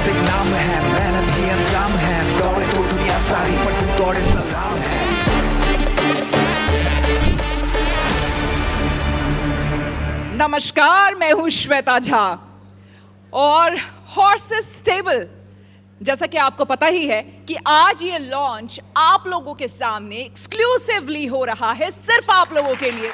बस एक नाम है, मेहनत ही अंजाम है। दौड़े तो दुनिया सारी पर तू दौड़े सलाम है। नमस्कार, मैं हूं श्वेता झा और हॉर्सेस स्टेबल, जैसा कि आपको पता ही है कि आज ये लॉन्च आप लोगों के सामने एक्सक्लूसिवली हो रहा है, सिर्फ आप लोगों के लिए।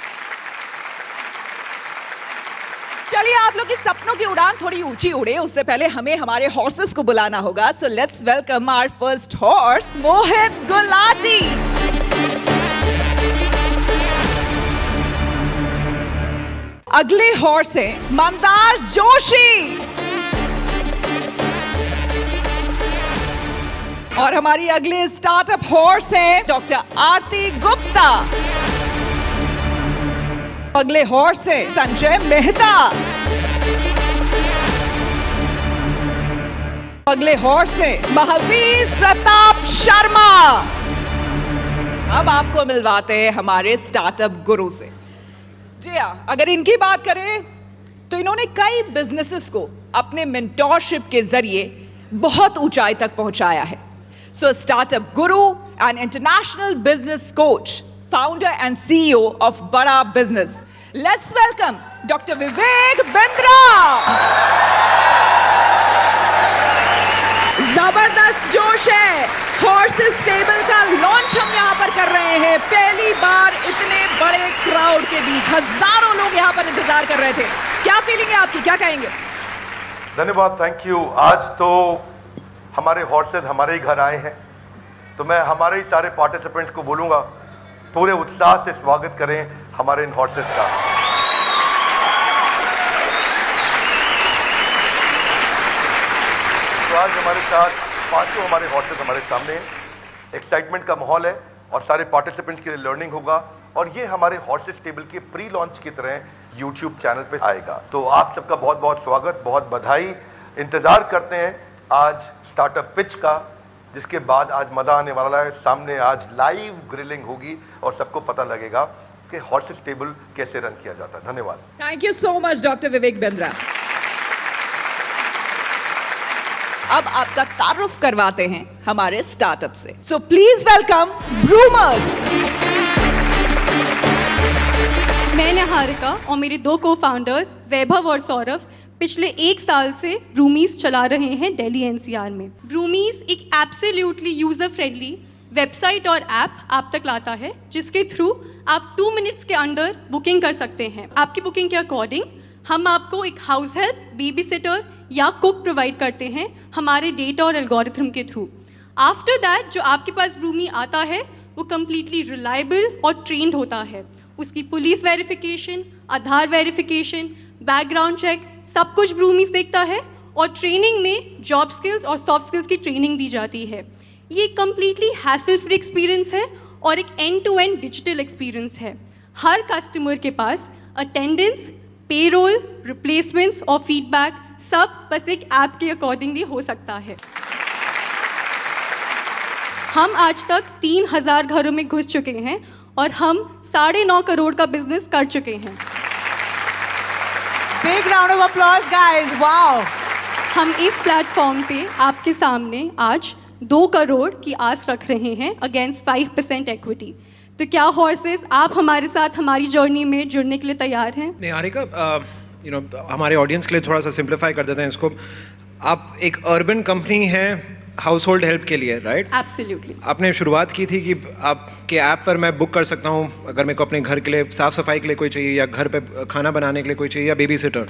चलिए, आप लोग के सपनों की उड़ान थोड़ी ऊंची उड़े, उससे पहले हमें हमारे हॉर्सेस को बुलाना होगा। So let's welcome our first horse, Mohit Gulati. अगले हॉर्स हैं मंदार जोशी और हमारी अगले स्टार्टअप हॉर्स हैं डॉक्टर आरती गुप्ता। अगले हॉर्स हैं संजय मेहता। अगले हॉर्स हैं महावीर प्रताप शर्मा। अब आपको मिलवाते हैं हमारे स्टार्टअप गुरु से। जी हाँ, अगर इनकी बात करें तो इन्होंने कई बिजनेसेस को अपने मेंटोरशिप के जरिए बहुत ऊंचाई तक पहुंचाया है। सो startup Guru and international business coach, founder and CEO of बड़ा business, let's welcome doctor Vivek Bindra. जबरदस्त जोश है, हॉर्सेस स्टेबल का लॉन्च हम यहाँ पर कर रहे हैं। पहली बार इतने बड़े क्राउड के बीच हजारों लोग यहाँ पर इंतजार कर रहे थे। क्या फीलिंग है आपकी, क्या कहेंगे? धन्यवाद, थैंक यू। आज तो हमारे हॉर्सेस हमारे ही घर आए हैं, तो मैं हमारे ही सारे पार्टिसिपेंट्स को बोलूँगा पूरे उत्साह से स्वागत करें हमारे इन हॉर्सेस का। तो आज हमारे साथ पांचों हमारे हॉर्सेस हमारे सामने हैं। एक्साइटमेंट का माहौल है और सारे पार्टिसिपेंट्स के लिए लर्निंग होगा और ये हमारे हॉर्सेस टेबल के प्री लॉन्च की तरह यूट्यूब चैनल पे आएगा। तो आप सबका बहुत बहुत स्वागत, बहुत बधाई। इंतज़ार करते हैं आज स्टार्टअप पिच का, जिसके बाद आज मज़ा आने वाला है। सामने आज लाइव ग्रिलिंग होगी और सबको पता लगेगा कि हॉर्सेस टेबल कैसे रन किया जाता है। धन्यवाद। Thank you so much doctor Vivek Bindra. अब आपका तारुफ करवाते हैं हमारे स्टार्टअप से। So please welcome Broomers. मैं निहारिका और मेरे दो को फाउंडर्स वैभव और सौरभ पिछले 1 साल से ब्रूमीज चला रहे हैं दिल्ली एनसीआर में। ब्रूमीज एक एब्सोल्युटली यूजर फ्रेंडली वेबसाइट और ऐप आप तक लाता है, जिसके थ्रू आप 2 मिनट्स के अंदर बुकिंग कर सकते हैं। आपकी बुकिंग के अकॉर्डिंग हम आपको एक हाउस हेल्प, बेबी सिटर या कुक प्रोवाइड करते हैं हमारे डेटा और एल्गोरिथम के थ्रू। आफ्टर दैट जो आपके पास ब्रूमी आता है वो कम्प्लीटली रिलायबल और ट्रेंड होता है। उसकी पुलिस वेरिफिकेशन, आधार वेरिफिकेशन, बैकग्राउंड चेक, सब कुछ ब्रूमीज देखता है और ट्रेनिंग में जॉब स्किल्स और सॉफ्ट स्किल्स की ट्रेनिंग दी जाती है। ये कम्प्लीटली हैसल फ्री एक्सपीरियंस है और एक end to end digital experience है। हर कस्टमर के पास अटेंडेंस, पेरोल, रिप्लेसमेंट्स और फीडबैक सब बस एक ऐप के अकॉर्डिंगली हो सकता है। हम आज तक 3000 घरों में घुस चुके हैं और हम 9.5 करोड़ का बिजनेस कर चुके हैं। Big round of applause guys, wow. हम इस प्लेटफॉर्म पे आपके सामने आज 2 करोड़ की आस रख रहे हैं अगेंस्ट 5% इक्विटी। तो क्या हॉर्सेस आप हमारे साथ हमारी जर्नी में जुड़ने के लिए तैयार हैं? निहारिका, हमारे ऑडियंस के लिए थोड़ा सा सिंप्लीफाई कर देते हैं इसको। आप एक अर्बन कंपनी है हाउस होल्ड हेल्प के लिए, राइट? एब्सोल्युटली। आपने शुरुआत की थी कि आपके ऐप पर मैं बुक कर सकता हूँ अगर मेरे को अपने घर के लिए साफ़ सफाई के लिए कोई चाहिए या घर पे खाना बनाने के लिए कोई चाहिए या बेबी सिटर।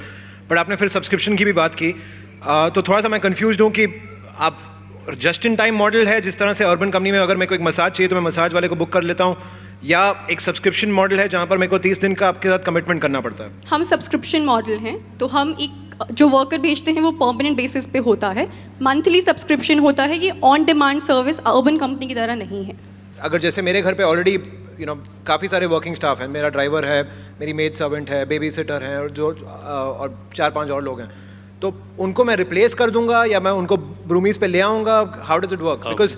बट आपने फिर सब्सक्रिप्शन की भी बात की, तो थोड़ा सा मैं कन्फ्यूज हूँ कि आप जस्ट इन टाइम मॉडल है, जिस तरह से अर्बन कंपनी में अगर मेरे को एक मसाज चाहिए तो मैं मसाज वाले को बुक कर लेता हूँ, या एक सब्सक्रिप्शन मॉडल है जहाँ पर मेरे को 30 दिन का आपके साथ कमिटमेंट करना पड़ता है? हम सब्सक्रिप्शन मॉडल हैं, तो हम एक जो वर्कर भेजते हैं वो परमानेंट बेसिस पे होता है, मंथली सब्सक्रिप्शन होता है। ये on demand service urban company की तरह नहीं है। अगर जैसे मेरे घर पे ऑलरेडी काफ़ी सारे वर्किंग स्टाफ हैं, मेरा ड्राइवर है, मेरी मेड सर्वेंट है, बेबी सिटर है और 4-5 और लोग हैं, तो उनको मैं रिप्लेस कर दूंगा या मैं उनको ब्रूमीज पे ले आऊँगा? How does it work? Because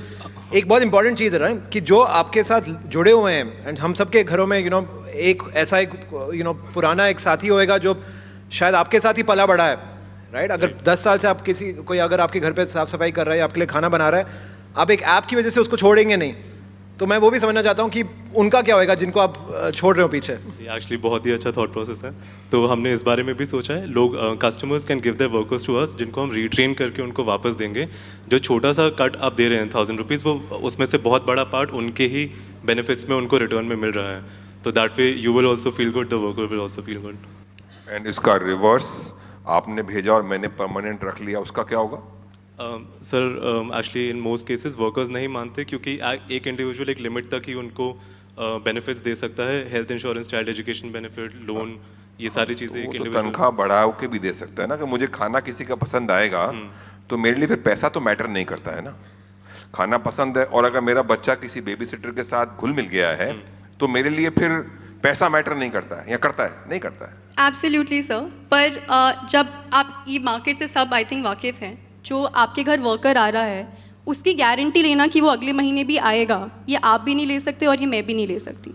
एक बहुत इंपॉर्टेंट चीज़ है ना कि जो आपके साथ जुड़े हुए हैं, एंड हम सबके घरों में एक ऐसा एक पुराना एक साथी होएगा जो शायद आपके साथ ही पला बड़ा है, राइट? अगर 10 साल से आप कोई अगर आपके घर पे साफ सफाई कर रहा है, आपके लिए खाना बना रहा है, आप एक ऐप की वजह से उसको छोड़ेंगे नहीं। तो मैं वो भी समझना चाहता हूँ कि उनका क्या होएगा जिनको आप छोड़ रहे हो पीछे। एक्चुअली बहुत ही अच्छा थॉट प्रोसेस है। तो हमने इस बारे में भी सोचा है, लोग customers can give their workers to us, जिनको हम रीट्रेन करके उनको वापस देंगे। जो छोटा सा कट आप दे रहे हैं 1000 रुपीज़, वो उसमें से बहुत बड़ा पार्ट उनके ही बेनिफिट्स में उनको रिटर्न में मिल रहा है। तो that way you will also feel good, the worker will also feel good. And इसका रिवर्स आपने भेजा और मैंने परमानेंट रख लिया, उसका क्या होगा? Sir actually in most cases workers नहीं मानते, क्योंकि एक इंडिविजुअल एक लिमिट तक ही उनको बेनिफिट्स दे सकता है। Health insurance, child education benefit, loan, ये सारी चीज़ें एक तो इंडिविजुअल तनख्वाह बढ़ा के भी दे सकता है ना। कि मुझे खाना किसी का पसंद आएगा तो मेरे लिए फिर पैसा तो मैटर नहीं करता है ना। खाना पसंद है, और अगर मेरा बच्चा किसी बेबी सिटर के साथ घुल मिल गया है तो मेरे लिए फिर पैसा मैटर नहीं करता है, या करता है? नहीं करता है। Absolutely sir. पर जब आप ये मार्केट से सब आई थिंक वाकिफ़ हैं, जो आपके घर वर्कर आ रहा है उसकी गारंटी लेना कि वो अगले महीने भी आएगा, ये आप भी नहीं ले सकते और ये मैं भी नहीं ले सकती।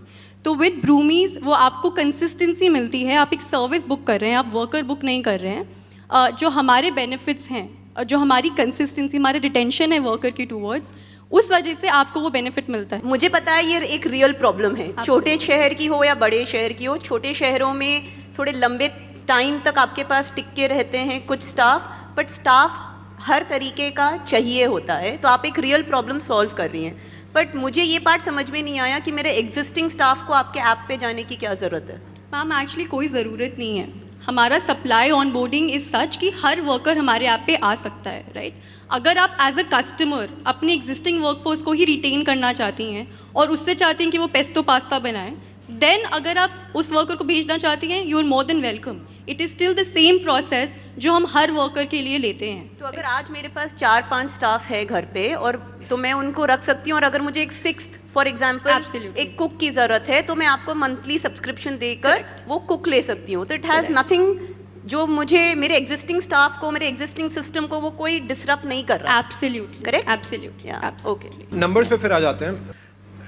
तो विद ब्रूमीज़ वो आपको कंसिस्टेंसी मिलती है। आप एक सर्विस बुक कर रहे हैं, आप वर्कर बुक नहीं कर रहे हैं। जो हमारे बेनिफिट्स हैं, जो हमारी कंसिस्टेंसी, हमारे रिटेंशन है वर्कर की टूवर्ड्स, उस वजह से आपको वो बेनिफिट मिलता है। मुझे पता है ये एक रियल प्रॉब्लम है, छोटे शहर की हो या बड़े शहर की हो। छोटे शहरों में थोड़े लंबे टाइम तक आपके पास टिक के रहते हैं कुछ स्टाफ, बट स्टाफ हर तरीके का चाहिए होता है। तो आप एक रियल प्रॉब्लम सॉल्व कर रही हैं। बट मुझे ये पार्ट समझ में नहीं आया कि मेरे एग्जिस्टिंग स्टाफ को आपके ऐप पे जाने की क्या ज़रूरत है? मैम एक्चुअली कोई ज़रूरत नहीं है। हमारा supply on boarding is such कि हर वर्कर हमारे ऐप पे आ सकता है, राइट? अगर आप एज अ कस्टमर अपने एग्जिस्टिंग वर्कफोर्स को ही रिटेन करना चाहती हैं और उससे चाहती हैं कि वो पेस्टो पास्ता बनाएं, देन अगर आप उस वर्कर को भेजना चाहती हैं, you are more than welcome. It is still the same process जो हम हर वर्कर के लिए लेते हैं। तो अगर आज मेरे पास 4-5 स्टाफ है घर पे, और तो मैं उनको रख सकती हूँ, और अगर मुझे एक 6th फॉर एग्जांपल Absolutely. एक कुक की ज़रूरत है तो मैं आपको मंथली सब्सक्रिप्शन देकर वो कुक ले सकती हूँ। तो इट हैज़ नथिंग, जो मुझे मेरे एग्जिस्टिंग स्टाफ को, मेरे एग्जिस्टिंग सिस्टम को वो कोई डिसरप्ट नहीं कर रहा। Absolutely Correct? Absolutely okay. Numbers पे फिर आ जाते हैं।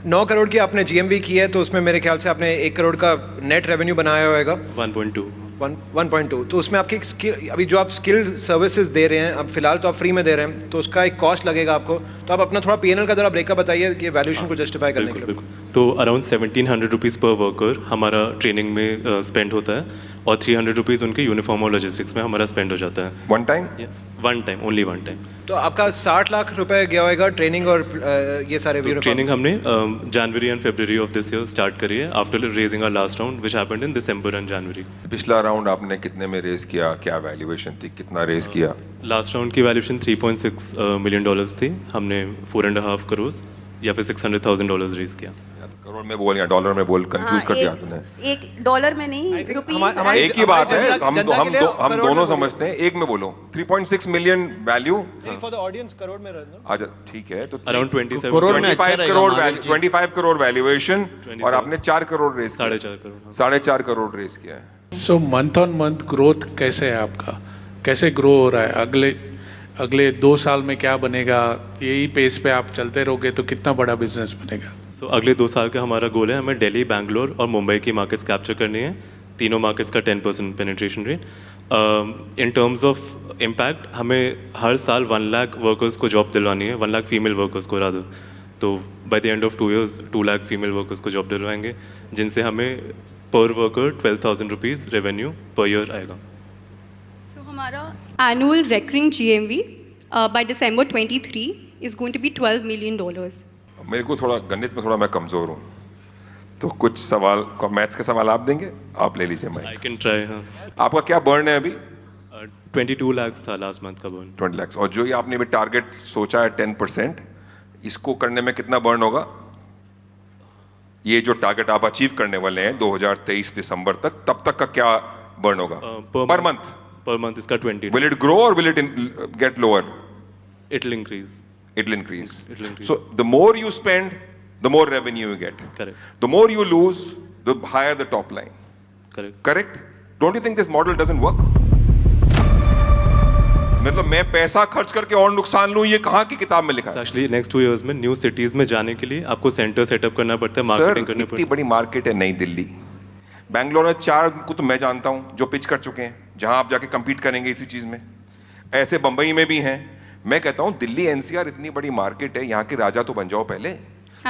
9 करोड़ की आपने GMV की है, तो उसमें मेरे ख्याल से आपने 1 करोड़ का नेट रेवेन्यू बनाया होगा। 1.2। तो उसमें आपकी स्किल, अभी जो आप स्किल सर्विसेज दे रहे हैं, अब फिलहाल तो आप फ्री में दे रहे हैं, तो उसका एक कॉस्ट लगेगा आपको। तो आप अपना थोड़ा PNL का जरा ब्रेकअप बताइए कि वैल्यूएशन को जस्टिफाई करने के लिए। तो अराउंड 1700 रुपीज़ पर वर्कर हमारा ट्रेनिंग में स्पेंड होता है, और 300 रुपीज़ उनके यूनिफॉर्म और लॉजिस्टिक्स में हमारा स्पेंड हो जाता है। One time? One time, only one time. तो आपका 60 लाख रुपए गया होगा ट्रेनिंग और ये सारे ट्रेनिंग हमने January and February of this year start करी है, after raising our last round which happened in December and January. पिछला राउंड आपने कितने में रेस किया? क्या वैल्यूएशन थी? कितना रेस किया? लास्ट राउंड की वैल्यूएशन $3.6 मिलियन थी। हमने 4.5 करोड़ या फिर $600,000 रेज किया। करोड़ में बोल या डॉलर में बोल, कंफ्यूज कर दिया तुमने। एक डॉलर में नहीं, रुपीस। एक ही बात है, हम दोनों समझते हैं। एक में बोलो। 3.6 million value for the audience crore में रहना। अच्छा ठीक है, तो अराउंड 27 25 करोड़ वैल्यूएशन, और आपने 4 करोड़ रेस, 4.5 करोड़। 4.5 करोड़ रेस किया है। सो मंथ ऑन मंथ ग्रोथ कैसे है आपका? कैसे ग्रो हो रहा है? अगले 2 साल में क्या बनेगा? यही पेस पे आप चलते रहोगे तो कितना बड़ा बिजनेस बनेगा? सो अगले 2 साल का हमारा गोल है, हमें दिल्ली, बैंगलोर और मुंबई की मार्केट्स कैप्चर करनी है। तीनों मार्केट्स का 10% penetration rate. In terms of impact, हमें हर साल 1 लाख वर्कर्स को जॉब दिलवानी है, 1 लाख फीमेल वर्कर्स को रादर। तो by the end of 2 years 2 lakh female workers को जॉब दिलवाएंगे, जिनसे हमें per worker 12,000 rupees revenue per year आएगा। सो हमारा annual recurring GMV by December 23 is going to be $12 million। मेरे को थोड़ा गणित में थोड़ा मैं कमजोर हूँ, तो कुछ सवाल, मैथ्स के सवाल आप देंगे? आप ले लीजिए। मैं आई कैन ट्राई। हाँ, आपका क्या बर्न है अभी? 22 लाख था लास्ट मंथ का बर्न। 20 लाख। और जो ये आपने भी टारगेट सोचा है 10%, इसको करने में कितना बर्न होगा? ये जो टारगेट आप अचीव करने वाले हैं 2023 दिसंबर तक, तब तक का क्या बर्न होगा पर मंथ? पर मंथ इसका 20। Will it grow or will it get lower? It'll increase. It'll increase. It'll increase. So the more you spend, the more revenue you get. Correct. The more you lose, the higher the top line. Correct. Correct? Don't you think this model doesn't work? मतलब मैं पैसा खर्च करके और नुकसान लूं, ये कहाँ की किताब में लिखा है? Actually, next 2 years में न्यू सिटीज में जाने के लिए आपको सेंटर सेटअप करना पड़ता है, मार्केटिंग करनी पड़ती है। इतनी बड़ी मार्केट है नई दिल्ली, बैंगलोर में 4 को तो मैं जानता हूँ जो पिच कर चुके हैं, जहां आप जाके compete करेंगे इसी चीज में। ऐसे बंबई में भी हैं। मैं कहता हूं दिल्ली एनसीआर इतनी बड़ी मार्केट है, यहां के राजा तो बन जाओ पहले।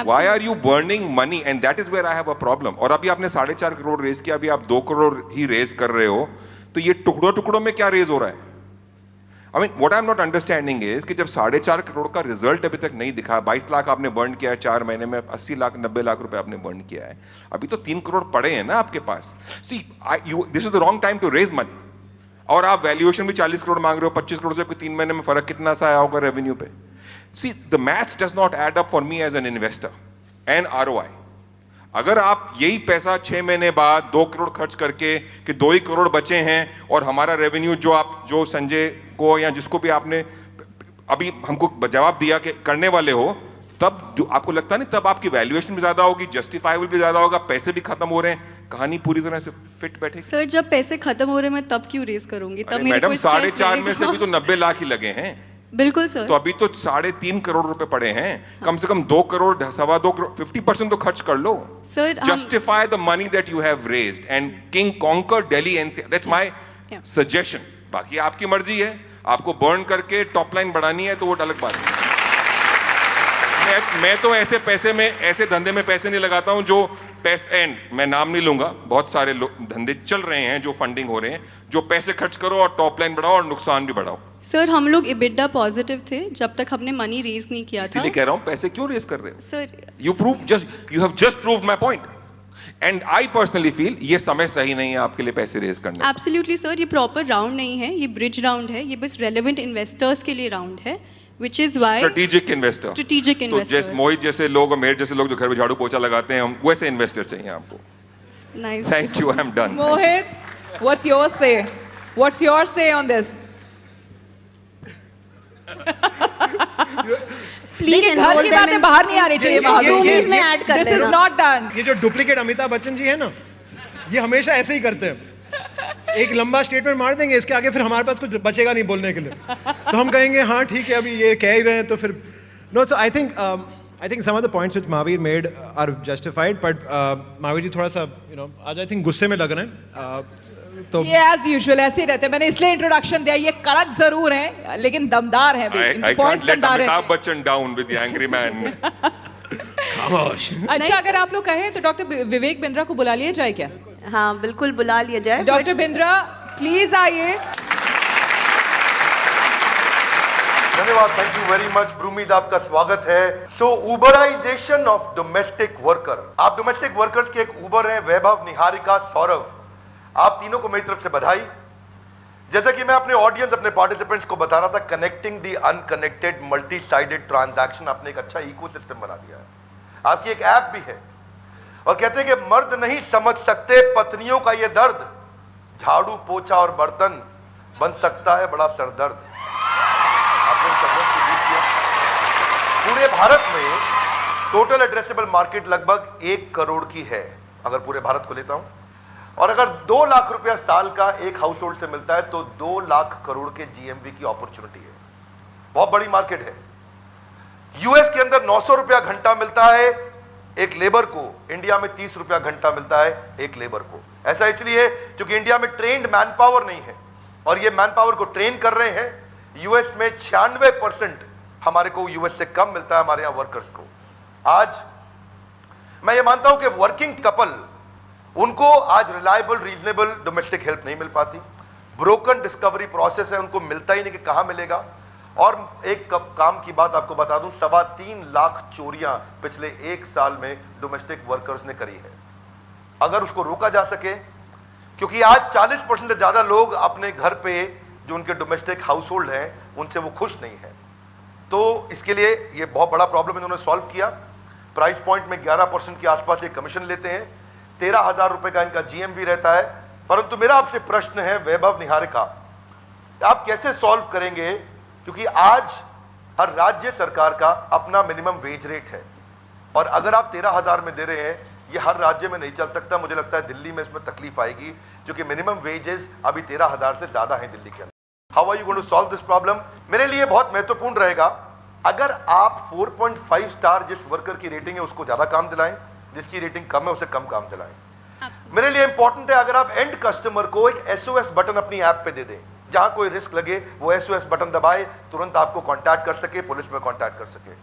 Why are you burning money, and that is where I have a problem. और अभी आपने 4.5 करोड़ रेज किया, अभी आप 2 करोड़ ही रेज कर रहे हो, तो ये टुकड़ों टुकड़ों में क्या रेज हो रहा है? I mean what I am not understanding is कि जब 4.5 करोड़ का रिजल्ट अभी तक नहीं दिखा, 22 लाख आपने बर्न किया है 4 महीने में, 80 लाख 90 लाख रुपए आपने बर्न किया है, अभी तो 3 करोड़ पड़े हैं ना आपके पास। See this is the wrong time to raise money. और आप वैल्यूएशन भी 40 करोड़ मांग रहे हो, 25 करोड़ से 3 महीने में फर्क कितना सा आया होगा रेवेन्यू पे? See the maths does not add up for me as an investor and ROI। अगर आप यही पैसा 6 महीने बाद 2 करोड़ खर्च करके कि 2 ही करोड़ बचे हैं और हमारा रेवेन्यू जो संजय को या जिसको भी आपने अभी हमको जवाब दिया कि करने वाले हो, तब आपको लगता नहीं तब आपकी वैल्यूएशन भी ज्यादा होगी, जस्टिफाइबल भी ज्यादा होगा, पैसे भी खत्म हो रहे हैं, कहानी पूरी तरह से फिट बैठेगी। सर जब पैसे खत्म हो रहे हैं मैं तब क्यों रेस करूंगी? तब मेरे मैडम को स्ट्रेस 4.5 में से रहेगा। भी तो 90 लाख ही लगे हैं। बिल्कुल सर। तो अभी तो 3.5 करोड़ रुपए पड़े हैं, कम से कम 2 करोड़ 2.25 करोड़ 50% तो खर्च कर लो। Sir justify the money that you have raised and king conquer Delhi NCR, that's my suggestion. बाकी आपकी मर्जी है, आपको बर्न करके टॉप लाइन बढ़ानी है तो वो अलग बात है। मैं तो ऐसे पैसे में, ऐसे धंधे में पैसे नहीं लगाता हूं जो पैसे, एंड मैं नाम नहीं लूंगा, बहुत सारे धंधे चल रहे हैं जो फंडिंग हो रहे हैं, जो पैसे खर्च करो और टॉप लाइन बढ़ाओ और नुकसान भी बढ़ाओ। सर हम लोग EBITDA पॉजिटिव थे जब तक हमने मनी रेज नहीं किया था। इसीलिए कह रहा हूं पैसे क्यों रेज कर रहे हो? Sir you have just proved my point, and I personally feel ये समय सही नहीं है आपके लिए पैसे रेज करने का। एब्सोल्युटली सर, ये प्रॉपर राउंड नहीं है, ये ब्रिज राउंड है, ये बस रेलेवेंट इन्वेस्टर्स के लिए राउंड है, which is why strategic investor, strategic तो investors। जैसे मोहित जैसे लोग और मेरे जैसे लोग जो घर में झाड़ू पोछा लगाते हैं, हम वैसे इन्वेस्टर चाहिए आपको। Nice। Thank you, I am done. Mohit, what's your say? What's your say on this? Please घर की बातें बाहर नहीं आनी चाहिए। Roomies में ऐड कर This is लेना। not done. ये जो डुप्लीकेट अमिताभ बच्चन जी है ना, ये हमेशा ऐसे ही करते हैं। एक लंबा स्टेटमेंट मार देंगे, इसके आगे फिर हमारे पास कुछ बचेगा नहीं बोलने के लिए, तो हम कहेंगे हाँ ठीक है अभी ये कह ही रहे हैं तो फिर no. So I think some of the points which Mahavir made are justified, but Mahavir ji थोड़ा सा आज आई थिंक गुस्से में लग रहे हैं। तो ये एज यूजुअल ऐसे ही रहते हैं, मैंने इसलिए इंट्रोडक्शन दिया, ये कड़क जरूर हैं लेकिन दमदार हैं भी, I इनके can't पॉइंट्स let दमदार हैं। Amitabh Bachchan down with the angry man। खामोश। अच्छा अगर आप लोग कहें तो डॉक्टर विवेक बिंद्रा को बुला लिया जाए क्या? हाँ बिल्कुल बुला लिया जाए। डॉक्टर बिंद्रा प्लीज आइए। धन्यवाद, थैंक यू वेरी मच। ब्रूमीज आपका स्वागत है। सो उबराइजेशन ऑफ डोमेस्टिक वर्कर, आप डोमेस्टिक वर्कर्स के एक उबर हैं, वैभव, निहारिका, सौरभ, आप तीनों को मेरी तरफ से बधाई। जैसा कि मैं अपने ऑडियंस, अपने पार्टिसिपेंट्स को बता रहा था, connecting the unconnected multi sided transaction, आपने एक अच्छा इकोसिस्टम बना दिया है। आपकी एक ऐप भी है और कहते हैं कि मर्द नहीं समझ सकते पत्नियों का ये दर्द, झाड़ू पोछा और बर्तन बन सकता है बड़ा सरदर्द। आपने संघर्ष को जीत किया। पूरे भारत में टोटल एड्रेसेबल मार्केट लगभग 1 करोड़ की है अगर पूरे भारत को लेता हूं, और अगर 2 लाख रुपया साल का एक हाउस होल्ड से मिलता है तो 2 लाख करोड़ के GMV की अपॉर्चुनिटी है। बहुत बड़ी मार्केट है। यूएस के अंदर 900 रुपया घंटा मिलता है एक लेबर को, इंडिया में 30 रुपया घंटा मिलता है एक लेबर को। ऐसा इसलिए क्योंकि इंडिया में ट्रेन्ड मैन पावर नहीं है और ये मैन पावर को ट्रेन कर रहे हैं। यूएस में 96% हमारे को यूएस से कम मिलता है हमारे यहां वर्कर्स को। आज मैं ये मानता हूं कि वर्किंग कपल, उनको आज रिलायबल रीजनेबल डोमेस्टिक हेल्प नहीं मिल पाती। ब्रोकन डिस्कवरी प्रोसेस है, उनको मिलता ही नहीं कि कहां मिलेगा। और एक काम की बात आपको बता दूं, 3.25 लाख चोरियां पिछले 1 साल में डोमेस्टिक वर्कर्स ने करी है। अगर उसको रोका जा सके, क्योंकि आज 40% से ज्यादा लोग अपने घर पे जो उनके डोमेस्टिक हाउस होल्ड हैं उनसे वो खुश नहीं है, तो इसके लिए ये बहुत बड़ा प्रॉब्लम इन्होंने सॉल्व किया। प्राइस पॉइंट में 11% के आसपास ये कमीशन लेते हैं, 13,000 रुपए का इनका GMV रहता है। परंतु मेरा आपसे प्रश्न है वैभव, निहारिका, आप कैसे सॉल्व करेंगे? क्योंकि आज हर राज्य सरकार का अपना मिनिमम वेज रेट है और अगर आप 13,000 में दे रहे हैं, ये हर राज्य में नहीं चल सकता। मुझे लगता है दिल्ली में इसमें तकलीफ आएगी क्योंकि मिनिमम वेजेस अभी 13,000 से ज्यादा हैं दिल्ली के अंदर। How are you going to solve this problem? मेरे लिए बहुत महत्वपूर्ण रहेगा अगर आप 4.5 स्टार जिस वर्कर की रेटिंग है उसको ज्यादा काम दिलाएं, जिसकी रेटिंग कम है उसे कम काम दिलाएं। मेरे लिए इंपॉर्टेंट है अगर आप एंड कस्टमर को एक SOS बटन अपनी ऐप पे दे दें। जहां कोई रिस्क लगे वो SOS बटन दबाए, तुरंत आपको कांटेक्ट कर सके, पुलिस में कांटेक्ट कर सके।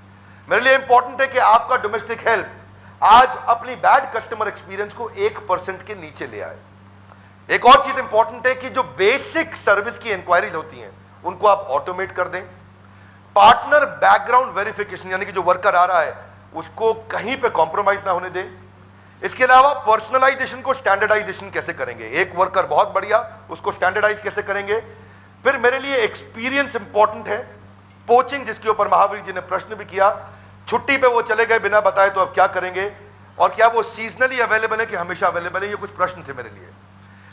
मेरे लिए इंपॉर्टेंट है कि आपका डोमेस्टिक हेल्प आज अपनी बैड कस्टमर एक्सपीरियंस को 1% के नीचे ले आए। एक और चीज इंपॉर्टेंट है कि जो बेसिक सर्विस की इंक्वायरीज होती हैं उनको आप ऑटोमेट कर दें। पार्टनर बैकग्राउंड वेरिफिकेशन यानी कि जो वर्कर आ रहा है उसको कहीं पे कॉम्प्रोमाइज ना होने दें। इसके अलावा पर्सनलाइजेशन को स्टैंडर्डाइजेशन कैसे करेंगे, एक वर्कर बहुत बढ़िया, उसको स्टैंडर्डाइज कैसे करेंगे। फिर मेरे लिए एक्सपीरियंस इंपॉर्टेंट है। पोचिंग जिसके ऊपर महावीर जी ने प्रश्न भी किया, छुट्टी पे वो चले गए बिना बताए तो अब क्या करेंगे, और क्या वो सीजनली अवेलेबल है कि हमेशा अवेलेबल है, ये कुछ प्रश्न थे मेरे लिए।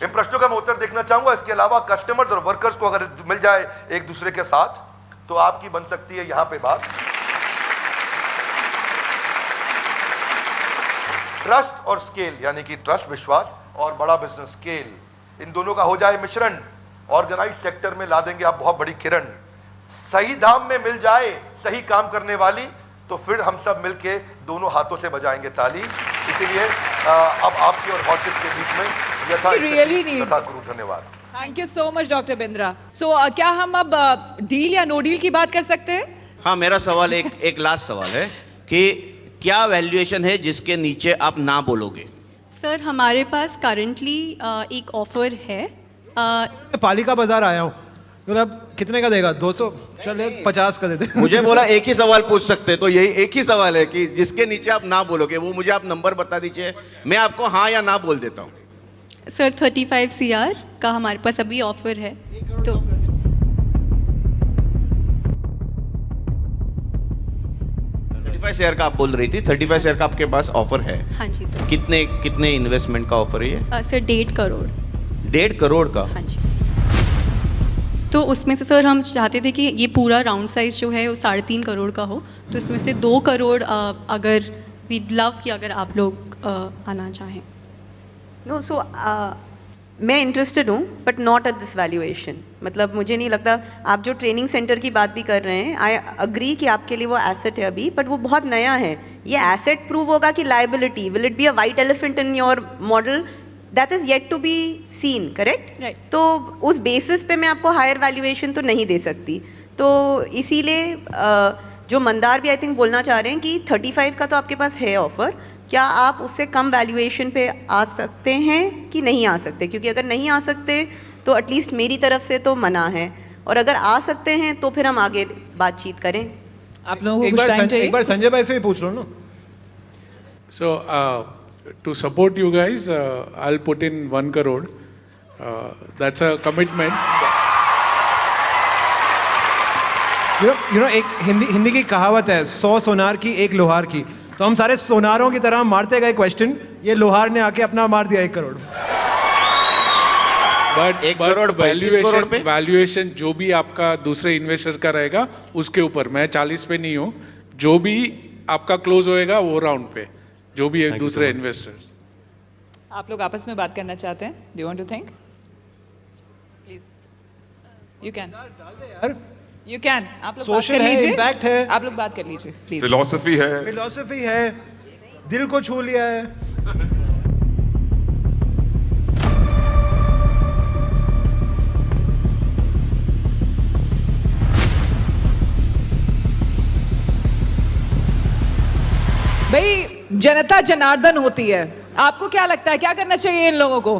इन प्रश्नों का मैं उत्तर देखना चाहूंगा। इसके अलावा कस्टमर्स और वर्कर्स को अगर मिल जाए एक दूसरे के साथ तो आपकी बन सकती है यहां पे बात। ट्रस्ट और स्केल यानी कि ट्रस्ट विश्वास और बड़ा बिजनेस स्केल, इन दोनों का हो जाए मिश्रण, ऑर्गेनाइज सेक्टर में ला देंगे आप बहुत बड़ी किरण। सही दाम में मिल जाए सही काम करने वाली तो फिर हम सब मिलके दोनों हाथों से बजाएंगे ताली। इसीलिए अब आपकी और हॉर्सेस के बीच में यथा गुरु। धन्यवाद। Thank you so much doctor Bindra. So क्या हम अब डील या नो डील की बात कर सकते हैं? हाँ, मेरा सवाल एक लास्ट सवाल है कि क्या वैल्यूएशन है जिसके नीचे आप ना बोलोगे? सर हमारे पास करंटली एक ऑफर है। पालिका बाजार आया हूँ, मतलब कितने का देगा? 200, चले 50 का दे दे। मुझे बोला एक ही सवाल पूछ सकते, तो यही एक ही सवाल है कि जिसके नीचे आप ना बोलोगे वो मुझे आप नंबर बता दीजिए, मैं आपको हाँ या ना बोल देता हूँ। सर 35 CR का हमारे पास अभी ऑफर है। तो 35 शेयर का आप बोल रही थी, 35 शेयर का आपके पास ऑफर है? हाँ जी सर। कितने इन्वेस्टमेंट का ऑफर है ये? सर 1.5 करोड़। 1.5 करोड़ का? हाँ जी। तो उसमें से सर हम चाहते थे कि ये पूरा राउंड साइज जो है वो 3.5 करोड़ का हो, तो इसमें से 2 करोड़ अगर वी लव कि अगर आप लोग आना चाहें। नो सो मैं इंटरेस्टेड हूँ but not at this valuation. मतलब मुझे नहीं लगता, आप जो ट्रेनिंग सेंटर की बात भी कर रहे हैं, आई अग्री कि आपके लिए वो एसेट है अभी, बट वो बहुत नया है। ये एसेट प्रूव होगा कि liability, will it be a white elephant in your model, that is yet to be seen, correct? Right. तो उस बेसिस पे मैं आपको हायर वैल्यूएशन तो नहीं दे सकती। तो इसीलिए जो मंदार भी आई थिंक बोलना चाह रहे हैं कि 35 का तो आपके पास है ऑफर, क्या आप उससे कम वैल्यूएशन पे आ सकते हैं कि नहीं आ सकते? क्योंकि अगर नहीं आ सकते तो एटलीस्ट मेरी तरफ से तो मना है, और अगर आ सकते हैं तो फिर हम आगे बातचीत करें। आप लोगों को कुछ टाइम चाहिए? एक बार संजय भाई से भी पूछ लो ना। So to support you guys, I'll put in 1 crore. That's a commitment. You know, एक हिंदी की कहावत है, 100 सोनार की 1 लोहार की। तो हम सारे सोनारों की तरह मारते गए क्वेश्चन, ये लोहार ने आके अपना मार दिया 1 करोड़। बट 1 करोड़ 35 करोड़ पे? वैल्यूएशन जो भी आपका दूसरे इन्वेस्टर का रहेगा उसके ऊपर, मैं 40 पे नहीं हूँ, जो भी आपका क्लोज होएगा वो राउंड पे, जो भी है दूसरे इन्वेस्टर्स। आप लोग आपस में बात करना चाहते हैं? Do you want to think? Please you can यार, यू कैन। आप लोग बात सोशल कर है, लीजिए, इम्पैक्ट है, आप लोग बात कर लीजिए प्लीज। फिलॉसफी है, दिल को छू लिया है। भाई जनता जनार्दन होती है, आपको क्या लगता है क्या करना चाहिए इन लोगों को?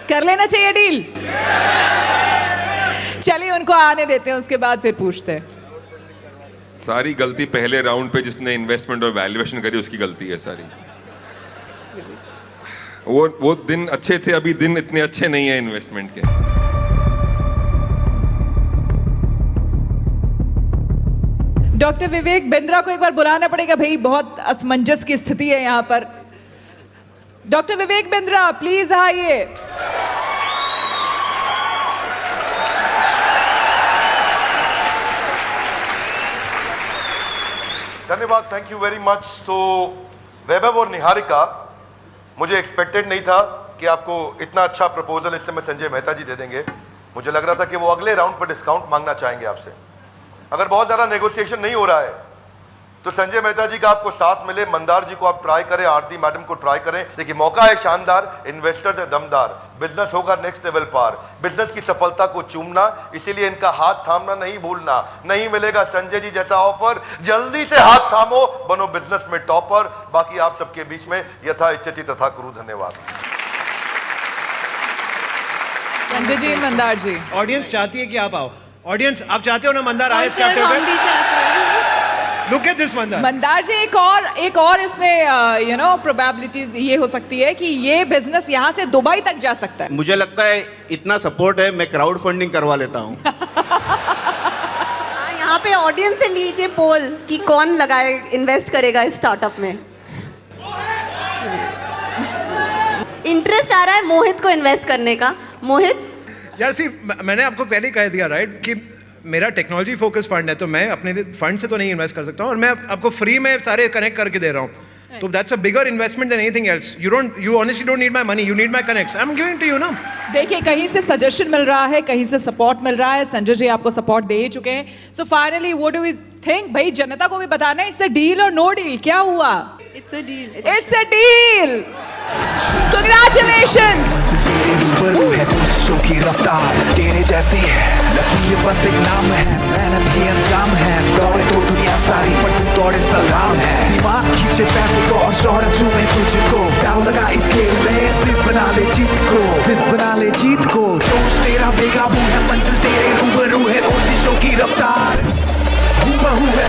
कर लेना चाहिए डील? चलिए उनको आने देते हैं, उसके बाद फिर पूछते हैं। सारी गलती पहले राउंड पे जिसने इन्वेस्टमेंट और वैल्यूएशन करी उसकी गलती है सारी। वो दिन अच्छे थे, अभी दिन इतने अच्छे नहीं है इन्वेस्टमेंट के। डॉक्टर विवेक बिंद्रा को एक बार बुलाना पड़ेगा भाई, बहुत असमंजस की स्थिति है यहाँ पर। डॉक्टर विवेक बिंद्रा प्लीज आइए। धन्यवाद, थैंक यू वेरी मच। तो वैभव और निहारिका, मुझे एक्सपेक्टेड नहीं था कि आपको इतना अच्छा प्रपोजल इस समय संजय मेहता जी दे देंगे। मुझे लग रहा था कि वो अगले राउंड पर डिस्काउंट मांगना चाहेंगे आपसे। अगर बहुत ज़्यादा नेगोशिएशन नहीं हो रहा है तो संजय मेहता जी का आपको साथ मिले, मंदार जी को आप ट्राई करें, आरती मैडम को ट्राई करें। देखिए मौका है शानदार, इन्वेस्टर्स है दमदार, बिजनेस होगा नेक्स्ट लेवल पार, बिजनेस की सफलता को चूमना, इसीलिए इनका हाथ थामना नहीं भूलना। नहीं मिलेगा संजय जी जैसा ऑफर, जल्दी से हाथ थामो, बनो बिजनेस में टॉपर। बाकी आप सबके बीच में यथा इच्छति तथा कुरु। धन्यवाद। संजय जी, मंदार जी। ऑडियंस चाहती है कि आप आओ। ऑडियंस आप चाहते हो ना मंदार आए इस सर कैप्टन हम पे? भी चाहते हैं। Look at this Mandar. Mandar ji, एक और इसमें प्रोबेबिलिटीज ये हो सकती है कि ये बिजनेस यहाँ से दुबई तक जा सकता है। मुझे लगता है इतना सपोर्ट है, मैं क्राउड फंडिंग करवा लेता हूँ। हाँ, यहाँ पे ऑडियंस से लीजिए पोल कि कौन लगाए, इन्वेस्ट करेगा इस स्टार्टअप में। इंटरेस्ट आ रहा है मोहित को इन्वेस्ट करने का। मोहित, यार सी मैंने आपको पहले ही कह दिया राइट कि मेरा टेक्नोलॉजी फोकस फंड है, तो मैं अपने फंड से तो नहीं इन्वेस्ट कर सकता हूँ, और मैं आपको फ्री में सारे कनेक्ट करके दे रहा हूँ। तो that's a bigger investment than anything else. You honestly don't need my money, you need my connects. I am giving to you ना। देखिए, कहीं से सजेशन मिल रहा है, कहीं से सपोर्ट मिल रहा है। संजय जी आपको सपोर्ट दे ही चुके हैं। So finally what do we think? भाई जनता को भी बताना है, इट्स अ डील और नो डील। क्या हुआ? It's a deal. It's a deal. Congratulations. तेरे रूबरू है कोशिशों की रफ्तार, तेरे जैसी लकीर बस एक नाम है, मेहनत ही अंजाम है। दौड़े तो दुनिया सारी पर तू दौड़े सलाम है। दिमाग खींचे पैसों को और शोहरत चूमे तुझको, दाव लगा इस खेल में, सिर्फ बना ले जीत को, सिर्फ बना ले जीत को। सोच तेरा बेकाबू है, मंजिल तेरे रूबरू है कोशिशों की रफ्तार, हूबहू है